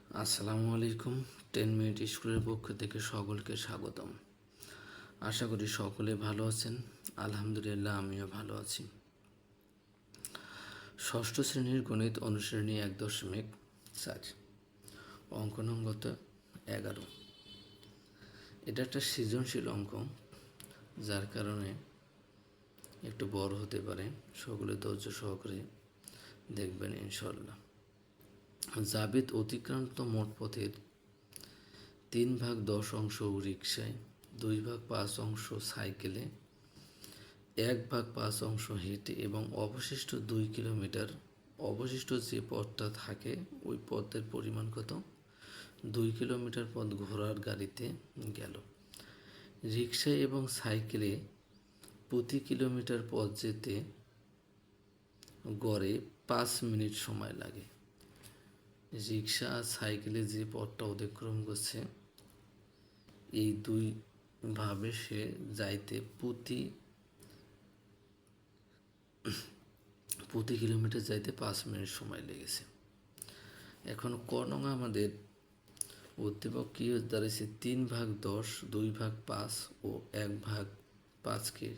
আসসালামু আলাইকুম। 10 মিনিট স্কুলের পক্ষ থেকে সকলকে স্বাগতম। আশা করি সকলে ভালো আছেন। আলহামদুলিল্লাহ, আমিও ভালো আছি। ষষ্ঠ শ্রেণীর গণিত অনুশ্রেণী 1.4 অঙ্ক নম্বর 11। এটা একটা সৃজনশীল অঙ্ক, যার কারণে একটু বড় হতে পারে। সকলে ধৈর্য সহকারে দেখবেন ইনশাল্লাহ। জাবেদ অতিক্রান্ত মোট পথের 3/10 রিকশায়, 2/5 সাইকেলে, 1/5 হেঁটে এবং অবশিষ্ট 2 কিলোমিটার অবশিষ্ট যে পথটা থাকে ওই পথের পরিমাণ কত? 2 কিলোমিটার পথ ঘোড়ার গাড়িতে গেল। রিকশায় এবং সাইকেলে প্রতি কিলোমিটার পথ যেতে গড়ে 5 মিনিট সময় লাগে। রিকশা আর সাইকেলে যে পথটা অতিক্রম করছে, এই দুইভাবে সে যাইতে প্রতি কিলোমিটার যাইতে 5 মিনিট সময় লেগেছে। এখন ক নং আমাদের উদ্দীপক কী দাঁড়িয়েছে? 3/10, 2/5 ও 1/5কে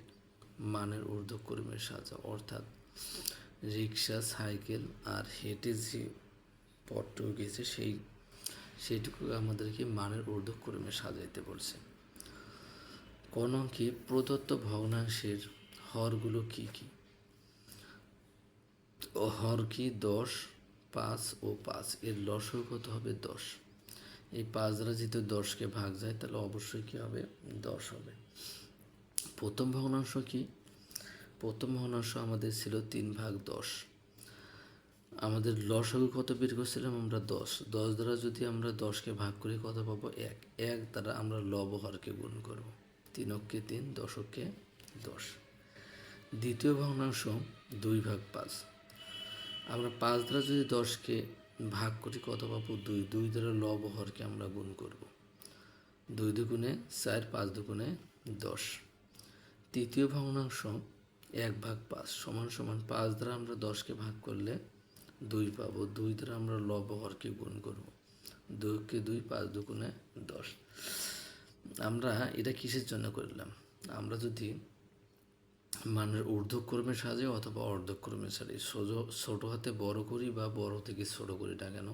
মানের ঊর্ধ্বক্রমে সাজাও। অর্থাৎ রিক্সা, সাইকেল আর হেঁটে যে পথটুকু গেছে সেইটুকু আমাদেরকে মানের ঊর্ধ্বক্রমে সাজাইতে বলছে। ক নংকে প্রদত্ত ভগ্নাংশের হরগুলো কী কী? হর কি? 10, 5 ও 5। এর লসগু কত হবে? 10। এই 5 দ্বারা যেহেতু 10কে ভাগ যায়, তাহলে অবশ্যই কী হবে? 10 হবে। প্রথম ভগ্নাংশ কি? প্রথম ভগ্নাংশ আমাদের ছিল 3/10। আমাদের লসগু কত বের করছিলাম আমরা? 10। 10 দ্বারা যদি আমরা 10কে ভাগ করি কত পাবো? 1। 1 দ্বারা আমরা লব হরকে গুণ করব। 3 × 3, 10 10। দ্বিতীয় ভগ্নাংশ 2/5। আমরা 5 দ্বারা যদি 10কে ভাগ করি কত পাবো? 2। 2 দ্বারা লব হরকে আমরা গুণ করব। 2 দুগুণে 4, 5 দুগুণে 10। তৃতীয় ভগ্নাংশ 1/5 সমান সমান 5 দ্বারা আমরা 10কে ভাগ করলে 2 পাবো। 2 দ্বারা আমরা লব হরকে গুণ করব। 2 কে 2, 5 দুগুণে 10। আমরা এটা কিসের জন্য করলাম? আমরা যদি মানের ঊর্ধ্বক্রমে সাজাই অথবা অর্ধক্রমে সাজাই, ছোটো হাতে বড় করি বা বড় থেকে ছোটো করি না কেন,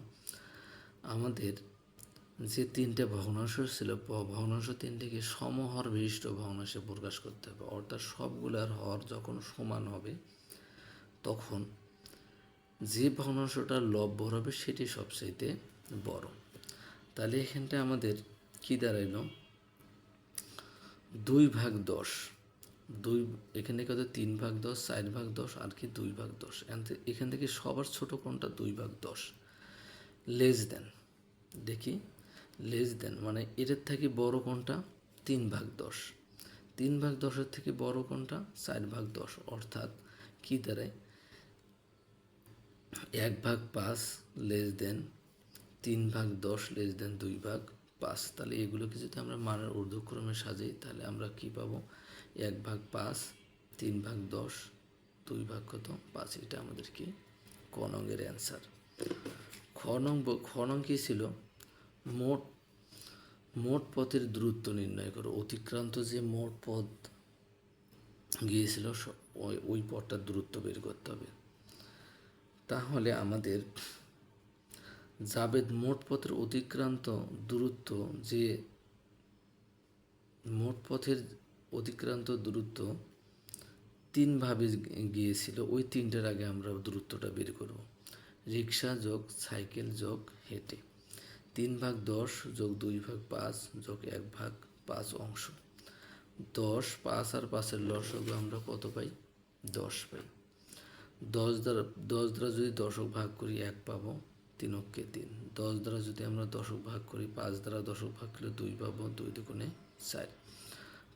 আমাদের যে 3টে ভগ্নাংশ ছিল, ভগ্নাংশ 3টিকে সমহর বিশিষ্ট ভগ্নাংশে প্রকাশ করতে হবে। অর্থাৎ সবগুলার হর যখন সমান হবে, তখন যে ভগ্নাংশটা লব্ধ হবে সেটি সবচাইতে বড়। তাহলে এখানটা আমাদের কি দাঁড়াইল? 2/10। এখান থেকে হয়তো 3/10, 4/10 আর কি 2/10। এখান থেকে সবার ছোট কোনটা? 2/10। লেস দেন, দেখি লেস দেন মানে এটার থেকে বড় কোনটা? 3/10। 3/10-এর থেকে বড় কোনটা? 4/10। অর্থাৎ কি দাঁড়ায়? 1/5 লেস দেন 3/10 লেস দেন 2/5। তাহলে এগুলোকে যদি আমরা মানের ঊর্ধ্বক্রমে সাজাই, তাহলে আমরা কি পাবো? 1/5, 3/10, 2/5। এটা আমাদের কি? ক নংয়ের অ্যান্সার। খ নং কি ছিল? মোট পথের দূরত্ব নির্ণয় করো। অতিক্রান্ত যে মোট পথ গিয়েছিল ওই পথটার দূরত্ব বের করতে হবে। তাহলে আমাদের জাবেদ মোট পথের অতিক্রান্ত দূরত্ব, যে মোট পথের অতিক্রান্ত দূরত্ব 3ভাবে গিয়েছিল, ওই 3টার আগে আমরা দূরত্বটা বের করব। রিক্সা যোগ সাইকেল যোগ হেঁটে 3/10 যোগ 2/5 যোগ 1/5 অংশ। 10, 5 আর 5-এর লসগু আমরা কত পাই? 10 পাই। 10 দ্বারা যদি দশক ভাগ করি 1 পাবো। 3 × 3। 10 দ্বারা যদি আমরা দশক ভাগ করি, 5 দ্বারা দশক ভাগ করলে 2 পাবো। 2 দুগুণে 4।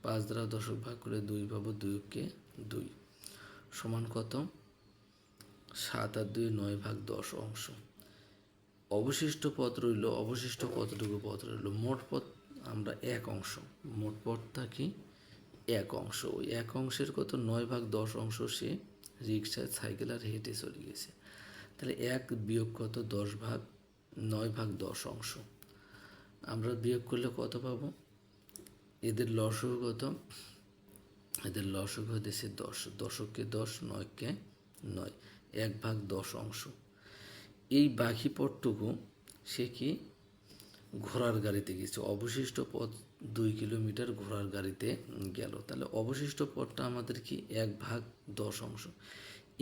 5 দ্বারা দশক ভাগ করলে 2 পাবো। 2 × 2 সমান কত? 7 আর 2 9/10 অংশ। অবশিষ্ট পথ রইল, অবশিষ্ট কতটুকু পথ রইল? মোট পথ আমরা 1 অংশ। মোট পথটা কি? 1 অংশ। ওই 1 অংশের কত? 9/10 অংশ সে রিক্সায়, সাইকেল আর হেঁটে চলে গেছে। তাহলে 1 বিয়োগ কত? 10/9। 9/10 অংশ। আমরা বিয়োগ করলে কত পাবো? এদের লসগু কত? এদের লসগু হতেছে 10, 10কে 10, 9কে 9, 1/10 অংশ। এই বাকি পথটুকু সে কি ঘোড়ার গাড়িতে গেছে, অবশিষ্ট পথ 2 কিলোমিটার ঘোড়ার গাড়িতে গেল। তাহলে অবশিষ্ট পথটা আমাদের কি 1/10 অংশ।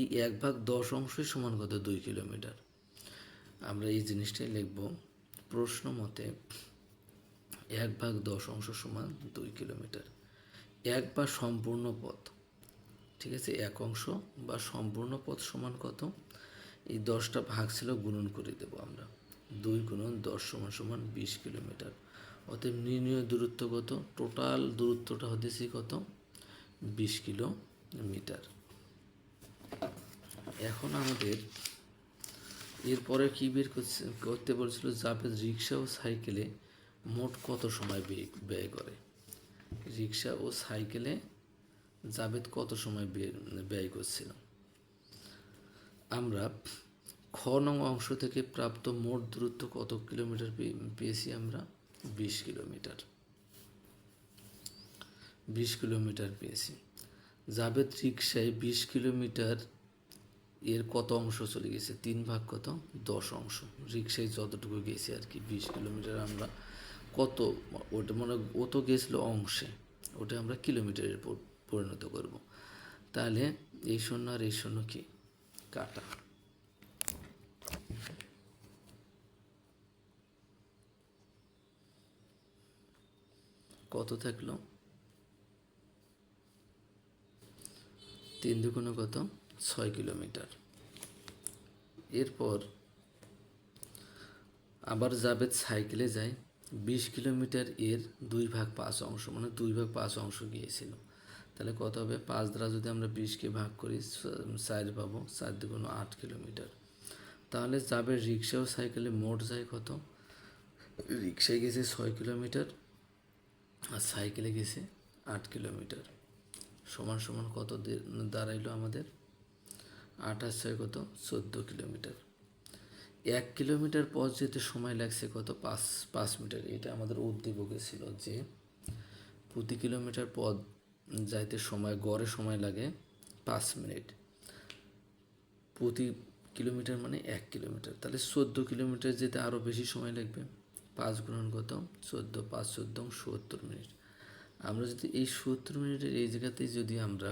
এই 1/10 অংশই সমান কত? 2 কিলোমিটার। আমরা এই জিনিসটাই লিখব, প্রশ্ন মতে 1/10 অংশ সমান 2 কিলোমিটার। এক বা সম্পূর্ণ পথ, ঠিক আছে, এক অংশ বা সম্পূর্ণ পথ সমান কত? এই 10টা ভাগ ছিল, গুণন করে দেব আমরা। 2 × 10 = 20 কিলোমিটার। অতএব নির্ণীয় দূরত্ব কত? টোটাল দূরত্বটা হতেছে কত? 20 কিলোমিটার। এখন আমাদের এরপরে কি বের করতে বলছিল? জাভেদ রিক্সা ও সাইকেলে মোট কত সময় ব্যয় করে? রিক্সা ও সাইকেলে জাভেদ কত সময় ব্যয় করছিল? আমরা খ নং অংশ থেকে প্রাপ্ত মোট দূরত্ব কত কিলোমিটার পেয়েছি আমরা? 20 কিলোমিটার। 20 কিলোমিটার পেয়েছি। জাভেদ রিক্সায় 20 কিলোমিটার এর কত অংশ চলে গেছে? 3/10 অংশ। রিক্সায় যতটুকু গেছে আর কি 20 কিলোমিটার, আমরা কত, ওটা মানে ও তো গেছিল অংশে, ওটা আমরা কিলোমিটারে পরিণত করব। তাহলে এই শূন্য আর এই শূন্য কি কাটা। কত থাকলো? 3 দুগুণে কত? 6 কিলোমিটার। এরপর আবার জাভেদ সাইকেলে যায় 20 কিলোমিটার এর 2/5 অংশ, মানে 2/5 অংশ গিয়েছিল। তাহলে কত হবে? 5 দ্বারা যদি আমরা 20কে ভাগ করি 4 পাবো, 4 দুগুণে 8 কিলোমিটার। তাহলে জাভেদ রিক্সা ও সাইকেলে মোট যায় কত? রিক্সায় গেছে 6 কিলোমিটার আর সাইকেলে গেছে 8 কিলোমিটার। সমান সমান কত দাঁড়াইলো আমাদের? 8 আর 6 কত? 14 কিলোমিটার। 1 কিলোমিটার পথ যেতে সময় লাগছে কত? 5 মিটার। এটা আমাদের উদ্দীপকে ছিল যে প্রতি কিলোমিটার পথ যাইতে গড়ে সময় লাগে 5 মিনিট। প্রতি কিলোমিটার মানে 1 কিলোমিটার। তাহলে 14 কিলোমিটার যেতে আরও বেশি সময় লাগবে। 5 গুণন কত? 14, 5 14 70 মিনিট। আমরা যদি এই 70 মিনিটের এই জায়গাতেই যদি আমরা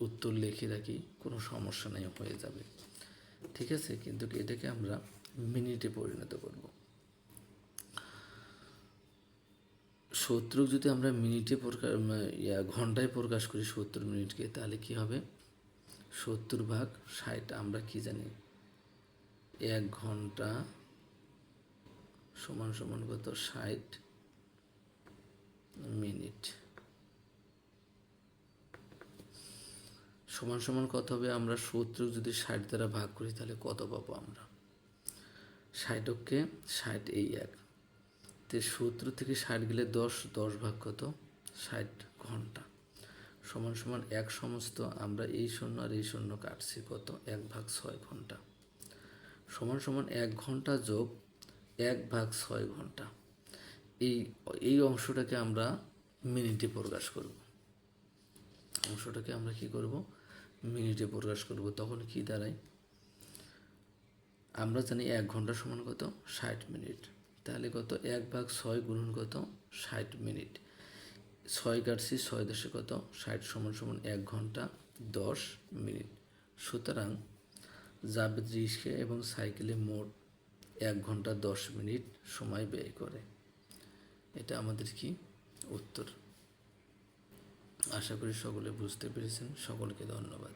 উত্তর লিখে রাখি, কোনো সমস্যা নেই, হয়ে যাবে, ঠিক আছে। কিন্তু এটাকে আমরা মিনিটে পরিণত করব। 70 যদি আমরা মিনিটে ঘন্টায় প্রকাশ করি 70 মিনিটকে, তাহলে কি হবে? 70/60। আমরা কি জানি? 1 ঘন্টা সমান সমান কত? 60 মিনিট। সমান সমান কত হবে? আমরা 70 যদি 60 দ্বারা ভাগ করি তাহলে কত পাবো আমরা? 60কে 60 এই 1, 70 থেকে 60 গেলে 10, 10 ভাগ কত? 60 ঘন্টা। সমান সমান 1 সমস্ত, আমরা এই শূন্য আর এই শূন্য কাটছি, কত? 1/6 ঘন্টা। সমান সমান 1 ঘন্টা যোগ 1/6 ঘন্টা। এই অংশটাকে আমরা মিনিটে প্রকাশ করব। অংশটাকে আমরা কি করব? মিনিটে প্রকাশ করব। তখন কি দাঁড়ায়? আমরা জানি 1 ঘন্টা সমান কত? 60 মিনিট। তাহলে কত? 1/6 গুণন কত? 60 মিনিট। 6 কাটছি, 6 10 কত? 60 সমান সমান 1 ঘন্টা 10 মিনিট। সুতরাং জাভেদ রিক্সা এবং সাইকেলে মোট 1 ঘন্টা 10 মিনিট সময় ব্যয় করে। এটা আমাদের কি উত্তর। আশা করি সকলে বুঝতে পেরেছেন। সকলকে ধন্যবাদ।